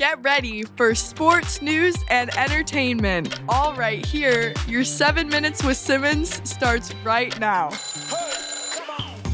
Get ready for sports news and entertainment. All right here, your 7 minutes with Simmons starts right now.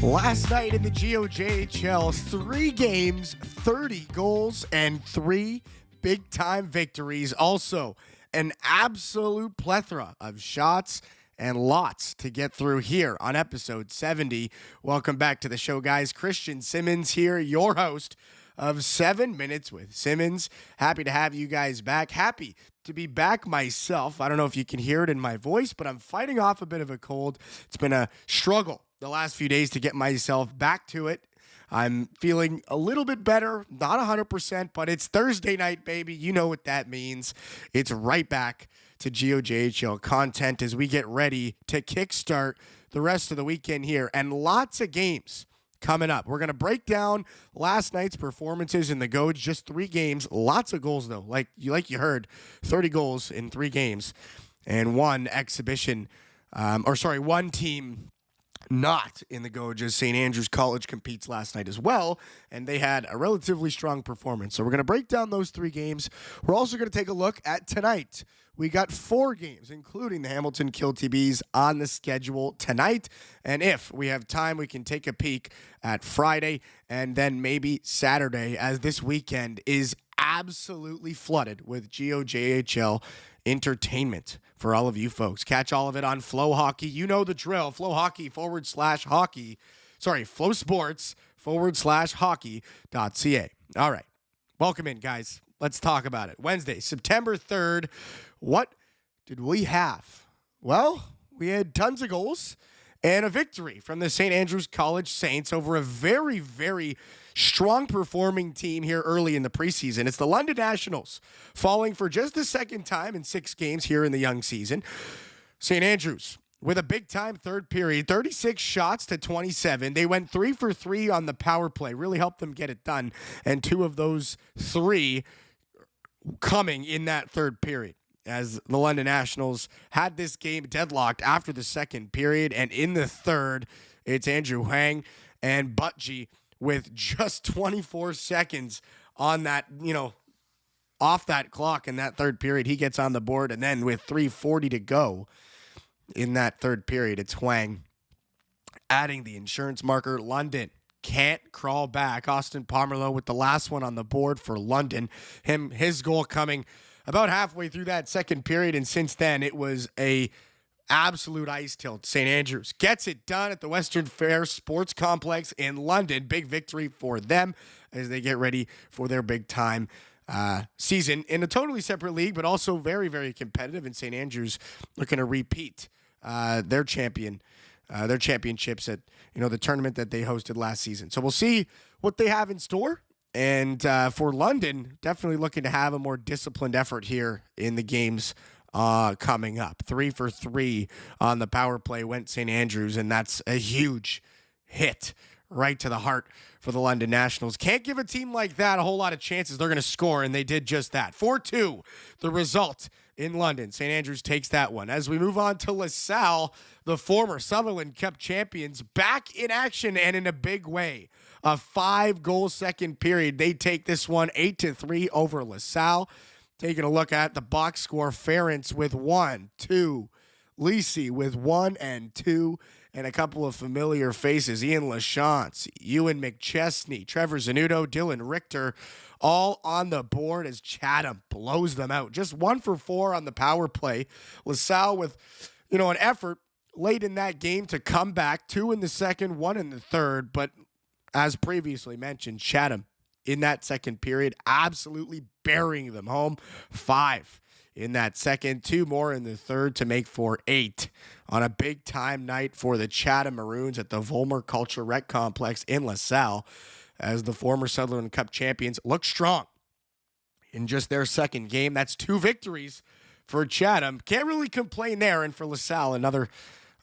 Last night in the GOJHL, 3 games, 30 goals, and 3 big-time victories. Also, an absolute plethora of shots and lots to get through here on episode 70. Welcome back to the show, guys. Christian Simmons here, your host of 7 Minutes with Simmons. Happy to have you guys back. Happy to be back myself. I don't know if you can hear it in my voice, but I'm fighting off a bit of a cold. It's been a struggle the last few days to get myself back to it. I'm feeling a little bit better, not 100%, but it's Thursday night, baby. You know what that means. It's right back to GOJHL content as we get ready to kickstart the rest of the weekend here, and lots of games coming up. We're going to break down last night's performances in the Goj, just 3 games, lots of goals though, like you heard, 30 goals in 3 games, and one team not in the Goj, as St. Andrews College competes last night as well, and they had a relatively strong performance. So we're going to break down those 3 games. We're also going to take a look at tonight. We got 4 games, including the Hamilton Kill-TBs, on the schedule tonight. And if we have time, we can take a peek at Friday and then maybe Saturday, as this weekend is absolutely flooded with GOJHL entertainment for all of you folks. Catch all of it on Flow Hockey. You know the drill. Flow Hockey /hockey. Sorry, Flow Sports /hockey.ca. All right. Welcome in, guys. Let's talk about it. Wednesday, September 3rd. What did we have? Well, we had tons of goals and a victory from the St. Andrews College Saints over a very, very strong performing team here early in the preseason. It's the London Nationals, falling for just the second time in 6 games here in the young season. St. Andrews with a big-time third period, 36 shots to 27. They went 3 for 3 on the power play, really helped them get it done, and 2 of those 3 coming in that third period, as the London Nationals had this game deadlocked after the second period. And in the third, it's Andrew Hwang and Butchie with just 24 seconds on that, off that clock in that third period. He gets on the board, and then with 3:40 to go in that third period, it's Hwang adding the insurance marker. London can't crawl back. Austin Pomerleau with the last one on the board for London. His goal coming about halfway through that second period, and since then it was a absolute ice tilt. St. Andrews gets it done at the Western Fair Sports Complex in London. Big victory for them as they get ready for their big time season in a totally separate league, but also very, very competitive. And St. Andrews looking to repeat their championships at the tournament that they hosted last season. So we'll see what they have in store. And for London, definitely looking to have a more disciplined effort here in the games coming up. 3 for 3 on the power play went St. Andrews, and that's a huge hit right to the heart for the London Nationals. Can't give a team like that a whole lot of chances. They're going to score, and they did just that. 4-2, the result in London. St. Andrews takes that one. As we move on to LaSalle, the former Sutherland Cup champions, back in action and in a big way. A 5-goal second period. They take this one 8-3 over LaSalle. Taking a look at the box score, Ferentz with 1, 2, Lisi with 1 and 2, and a couple of familiar faces. Ian LaChance, Ewan McChesney, Trevor Zanuto, Dylan Richter, all on the board as Chatham blows them out. Just 1 for 4 on the power play. LaSalle with, an effort late in that game to come back. 2 in the second, 1 in the third. But as previously mentioned, Chatham in that second period absolutely burying them home. 5 in that second, 2 more in the third to make for 8 on a big-time night for the Chatham Maroons at the Volmer Culture Rec Complex in LaSalle, as the former Sutherland Cup champions look strong in just their second game. That's 2 victories for Chatham. Can't really complain there. And for LaSalle, another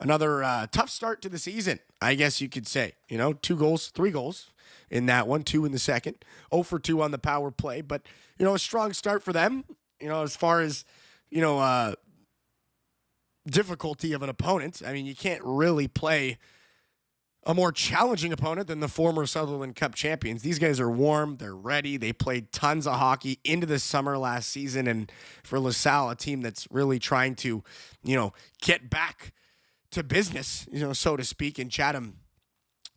tough start to the season, I guess you could say. 2 goals, 3 goals in that one, 2 in the second, 0 for 2 on the power play. But, a strong start for them, as far as, difficulty of an opponent. I mean, you can't really play a more challenging opponent than the former Sutherland Cup champions. These guys are warm. They're ready. They played tons of hockey into the summer last season. And for LaSalle, a team that's really trying to, get back to business, so to speak, and Chatham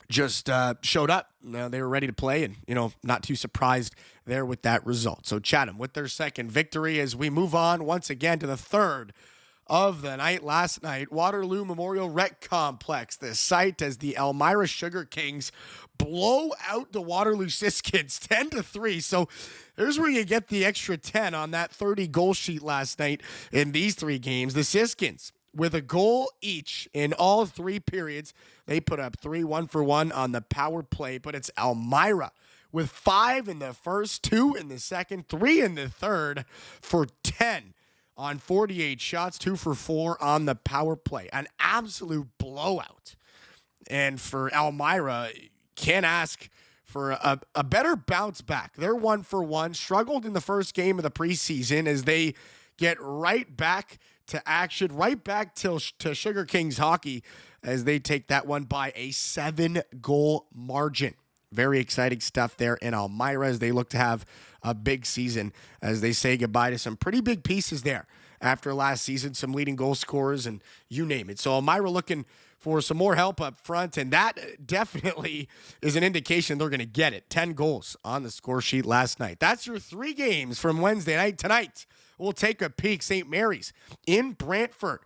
just showed up. They were ready to play and, not too surprised there with that result. So Chatham with their second victory as we move on once again to the third of the night. Last night, Waterloo Memorial Rec Complex, the site as the Elmira Sugar Kings blow out the Waterloo Siskins 10-3. So here's where you get the extra 10 on that 30 goal sheet last night in these three games. The Siskins with a goal each in all three periods. They put up 3 1-for-1 on the power play, but it's Elmira with 5 in the first, 2 in the second, 3 in the third for 10 on 48 shots, 2 for 4 on the power play. An absolute blowout. And for Elmira, can't ask for a better bounce back. They're 1-for-1, struggled in the first game of the preseason as they get right back to action, right back to Sugar Kings hockey as they take that one by a 7-goal margin. Very exciting stuff there in Elmira as they look to have a big season as they say goodbye to some pretty big pieces there after last season, some leading goal scorers and you name it. So Elmira looking for some more help up front, and that definitely is an indication they're going to get it. 10 goals on the score sheet last night. That's your 3 games from Wednesday night. Tonight, we'll take a peek. St. Mary's in Brantford.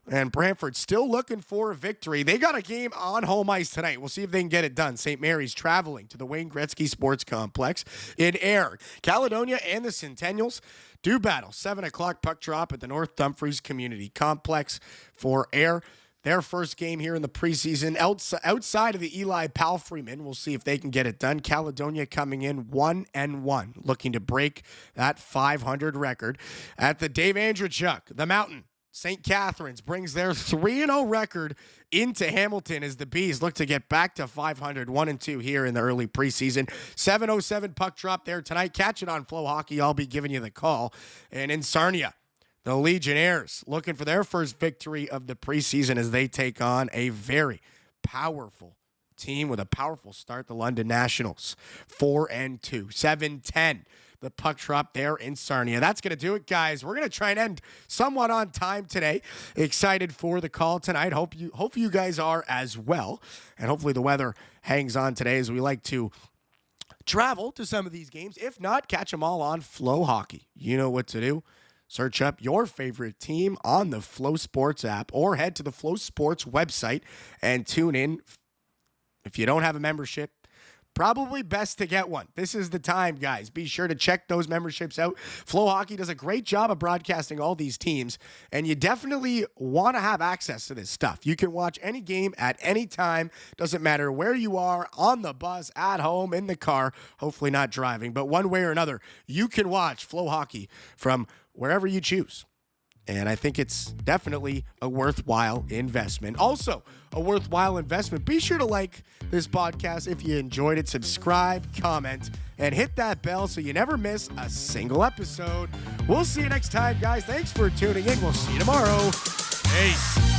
And Brantford still looking for a victory. They got a game on home ice tonight. We'll see if they can get it done. St. Mary's traveling to the Wayne Gretzky Sports Complex in Ayr. Caledonia and the Centennials do battle. 7 o'clock puck drop at the North Dumfries Community Complex for Ayr. Their first game here in the preseason outside of the Eli Palfreyman. We'll see if they can get it done. Caledonia coming in 1-1, looking to break that 500 record. At the Dave Andrechuk, the Mountain, St. Catharines brings their 3-0 record into Hamilton as the Bees look to get back to 500, 1-2 here in the early preseason. 7:07 puck drop there tonight. Catch it on Flow Hockey. I'll be giving you the call. And in Sarnia, the Legionnaires looking for their first victory of the preseason as they take on a very powerful team with a powerful start, the London Nationals. 4-2, 7-10. The puck drop there in Sarnia. That's going to do it, guys. We're going to try and end somewhat on time today. Excited for the call tonight. Hope you guys are as well. And hopefully the weather hangs on today as we like to travel to some of these games. If not, catch them all on Flow Hockey. You know what to do. Search up your favorite team on the Flow Sports app or head to the Flow Sports website and tune in. If you don't have a membership, probably best to get one. This is the time, guys. Be sure to check those memberships out. Flow Hockey does a great job of broadcasting all these teams, and you definitely want to have access to this stuff. You can watch any game at any time. Doesn't matter where you are, on the bus, at home, in the car, hopefully not driving, but one way or another, you can watch Flow Hockey from wherever you choose. And I think it's definitely a worthwhile investment. Also, a worthwhile investment. Be sure to like this podcast if you enjoyed it. Subscribe, comment, and hit that bell so you never miss a single episode. We'll see you next time, guys. Thanks for tuning in. We'll see you tomorrow. Peace.